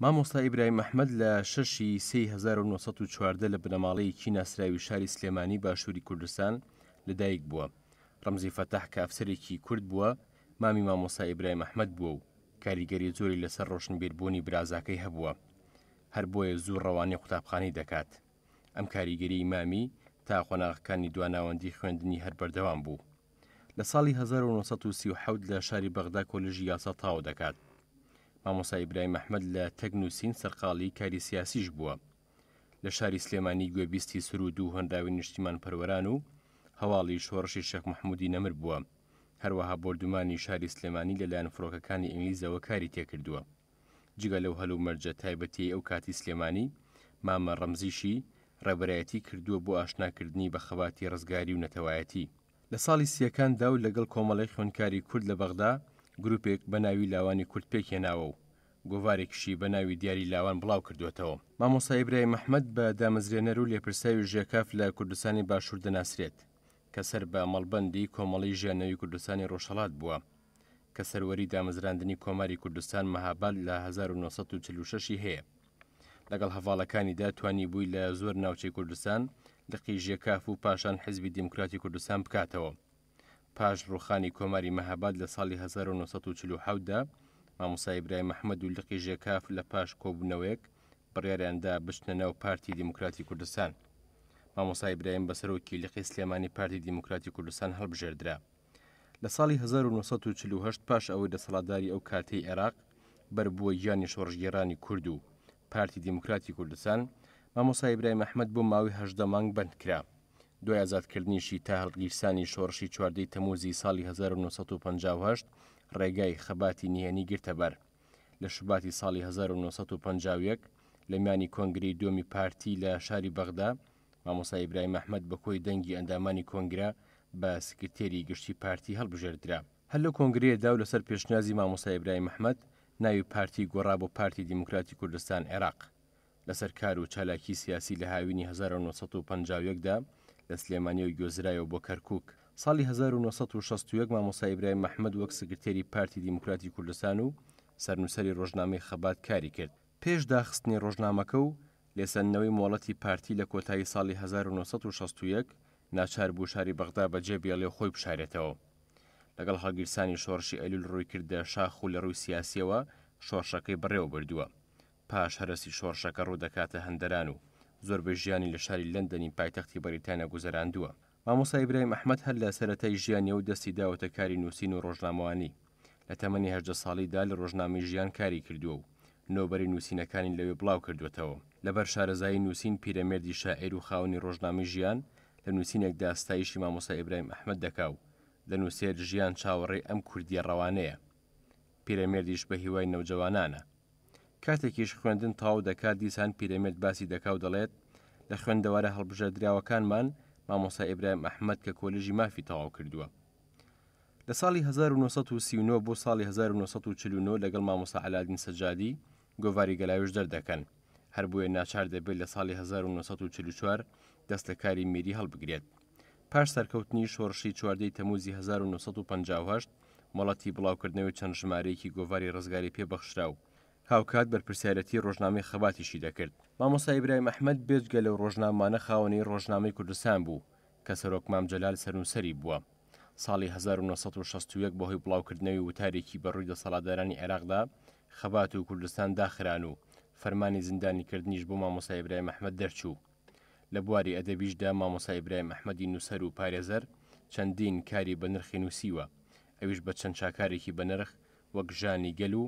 مامۆستا ئیبراهیم ئەحمەد لە 6/3/1914 لە بنەماڵەیەکی ناسراوی شاری سلێمانی باشووری کوردستان لەدایک بووە. ڕەمزی فەتەح کە ئەفسەرێکی کورد بووە، مامی مامۆستا ئیبراهیم ئەحمەد بووە و کاریگەری زۆری لەسەر ڕۆشنبیربوونی برازاکەی هەبووە. هەر بۆیە زوو ڕەوانەی قوتابخانەی دەکات. ئەم کاریگەری مامی تا قۆناغەکانی دواناوەندی خوێندنی هەر بەردەوام بوو. لە ساڵی 1937 لە شاری بەغدا کۆلێژی یاسا تاو دەکات. مامۆستا ئیبراهیم ئەحمەد لە تەکنووسین سەرقاڵی کاری سیاسیش بووە. لە شاری سلێمانی گوێبیستی سرود و هەنداوی نیشتیمان پەروەران و هەواڵی شۆڕشی شێخ محمودی نەمر بووە. هەروەها بۆردومانی شاری سلێمانی لەلایەن فڕۆکەکانی ئینگلیزەوە کاری تێکردووە. جگە لەو هەلو مەرجە تایبەتی ئەو کاتی سلێمانی، مامە ڕەمزیشی ڕێبەرایەتی کردووە بۆ ئاشناکردنی بە خەباتی ڕزگاری و نەتەوایەتی. لە ساڵی سیەکاندا و لەگەڵ کۆمەڵی خوێندکاری کورد لە بەغدا گروپێک بە ناوی لاوانی کورد پێکهێناوە و گۆڤارێکشی بە ناوی دیاری لاوان بڵاو کردوێتەوە. مامۆستا ئیبراهیم ئەحمەد بە دامەزرێنەر و لێپرساوی ژێکاف لە کوردستانی باشوور دەناسرێت کە سەر بە مەڵبەندی کۆمەڵی ژیانەوەی کوردستانی ڕۆژهەڵات بووە کە سەروەری دامەزراندنی کۆماری کوردستان مەهاباد لە 1946 هەیە. لەگەڵ هەڤاڵەکانیدا توانی بووی لە زۆر ناوچەی کوردستان لقی ژێکاف و پاشان حیزبی دیموکراتی کوردستان بکاتەوە. پاش ڕوخانی کۆماری مەهاباد لە ساڵی 1947دا مامۆستا ئیبراهیم ئەحمەد و لقی ژێکاف لە پاش کۆبوونەوەیەک بڕیاریاندا بچنە ناو پارتی دیموکراتی کوردستان. مامۆستا ئیبراهیم بەسەرۆکی لقی سلێمانی پارتی دیموکراتی کوردستان هەڵبژێردرا. لە ساڵی 1948 پاش ئەوەی دەسەڵاتداری ئەو کاتەی عێراق بەربووە گیانی شۆڕژگێڕانی کورد و پارتی دیموکراتی کوردستان، مامۆستا ئیبراهیم ئەحمەد بۆ ماوەی 18 مانگ بەند کرا. دوای ئازادکردنیشی تا هەڵگیرسانی شۆڕشی 14 تەمووزی ساڵی 1958 ڕێگای خەباتی نهێنی گرتەبەر. لە شوباتی ساڵی 1951 لە میانی کۆنگرەی دووەمی پارتی لە شاری بەغدا، مامۆستا ئیبراهیم ئەحمەد بە کۆی دەنگی ئەندامانی کۆنگرە بە سکرتێری گشتی پارتی هەڵبژێردرا. هەر لەو کۆنگرەیەدا و لەسەر پێشنیازی مامۆستا ئیبراهیم ئەحمەد ناوی پارتی گۆڕا بۆ پارتی دیموکراتی کوردستان عێراق. لەسەر کار و چالاکی سیاسی لە هاوینی 1951دا لە سلێمانیەوە گوێزرایەوە بۆ کەرکووک. ساڵی 1961 مامۆستا ئیبراهیم ئەحمەد وەک سکرتێری پارتی دیموکراتی کوردستان و سەرنووسەری ڕۆژنامەی خەبات کاری کرد. پێش داخستنی ڕۆژنامەکە و لێسەنەوەی مۆڵەتی پارتی لە کۆتایی ساڵی 1961 ناچار بوو شاری بەغدا بەجێ بێڵێ خۆی بشارێتەوە. لەگەڵ هەڵگیرسانی شۆڕشی ئەیلول ڕووی کردە شاخ و لە ڕووی سیاسیەوە شۆڕشەکەی بەڕێوە بردووە. پاش هەرەسی شۆڕشەکە ڕوو دەکاتە هەندەران و زۆربەی ژیانی لە شاری لەندەنی پایتەختی بەریتانیا گوزەراندووە. مامۆستا ئیبراهیم ئەحمەد هەر لە سەرەتای ژیانی و دەستی داوەتە کاری نووسین و ڕۆژنامەوانی. لە تەمەنی 18 ساڵیدا لە ڕۆژنامەی ژیان کاری کردووە و نۆبەری نووسینەکانی لەوێ بڵاو کردوێتەوە. لەبەر شارەزایی نووسین پیرەمێردی شاعیر و خاوەنی ڕۆژنامەی ژیان لە نووسینێکدا ستایشی مامۆستا ئیبراهیم ئەحمەد دەکا و دەنووسێت ژیان چاوەڕێی ئەم کوردیە ڕەوانەیە. پیرەمێردیش بە هیوای نەوجەوانانە. کاتێکیش خوێندن تاو دەکات دیسان پیرەمێرد باسی دەکا و دەڵێت لە خوێندەوارە هەڵبژێردراوەکانمان مامۆستا ئیبراهیم ئەحمەد کە کۆلێژی مافی تەواو کردووە. لە ساڵی 1939 بۆ ساڵی 1949 لەگەڵ مامۆستا عەلادین سەجادی گۆڤاری گەلاویش دەردەکەن. هەر بۆیە ناچار دەبێت لە ساڵی 1944 دەست لە کاری میری هەڵبگرێت. پاش سەرکەوتنی شۆڕشی 14 تەمووزی 1958 مۆڵەتی بڵاوکردنەوەی چەند ژمارەیەکی گۆڤاری ڕزگاری پێبەخشرا و هاوکات بەرپرسیارەتی ڕۆژنامەی خەباتیشی دەکرد. مامۆستا ئیبراهیم ئەحمەد بێجگە لەو ڕۆژنامانە خاوەنی ڕۆژنامەی کوردستان بوو کە سەرۆک مام جەلال سەرنووسەری بووە. ساڵی 1961 بەهۆی بڵاوکردنەوەی وتارێکی بەڕووی دەسەڵاتدارانی عێراقدا خەبات و کوردستان داخران و فەرمانی زیندانیکردنیش بۆ مامۆستا ئیبراهیم ئەحمەد دەرچوو. لە بواری ئەدەبیشدا مامۆستا ئیبراهیم ئەحمەدی نووسەر و پارێزەر چەندین کاری بە نرخی نووسیوە، ئەویش بە چەند چاکارێکی بە نرخ وەک ژانی گەل و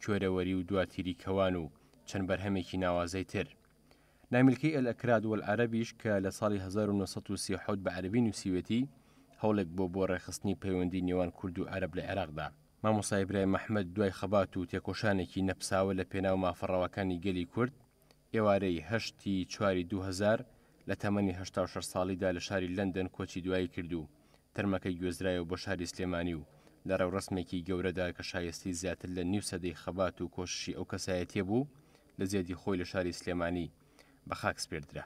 کۆرەوەری و دواتیری کەوان و چەند بەرهەمێکی ناوازەی تر. نامیلکەی ئەلئەکراد وەلعەرەبیش کە لە ساڵی 1937 بە عەرەبی نووسیوێتی هەوڵێک بۆ ڕێخستنی پەیوەندی نێوان کورد و عەرەب لە عێراقدا. مامۆستا ئیبراهیم ئەحمەد دوای خەبات و تێکۆشانێکی نەپساوە لە پێناو مافەڕەوەکانی گەلی کورد ئێوارەی 8 چواری 2000 لە تەمەنی 86 ساڵیدا لە شاری لەندەن کۆچی دوایی کرد و تەرمەکەی گوێزرایەوە بۆ شاری سلێمانی و لە ڕێوڕسمێکی گەورەدا کە شایستی زیاتر لە نیو سەدەی خەبات و کۆششی ئەو کەسایەتیە بوو لە زێدی خۆی لە شاری سلێمانی بە خاک سپێردرا.